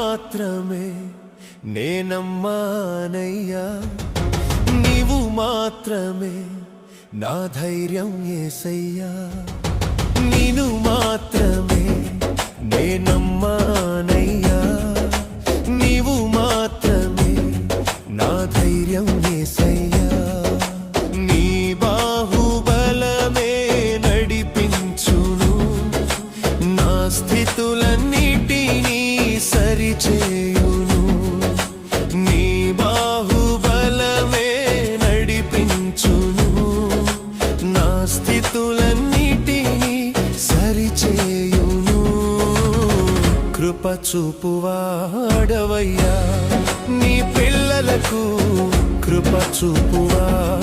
మాత్రమే నేనమ్మానయ్యా, నీవు మాత్రమే నా ధైర్యం యేసయ్యా, నీను మాత్రమే నేనమ్మానయ్యా, నీవు మాత్రమే నా ధైర్యం యేసయ్యా. నీ బాహుబలమే నడిపించును, నా స్థితులన్నిటినీ సరిచేయును. నీ బాహుబలమే నడిపించును, నా స్థితులన్నిటినీ సరిచేయును. కృప చూపువాడవయ్యా, నీ పిల్లలకు కృప చూపువాడవయ్యా.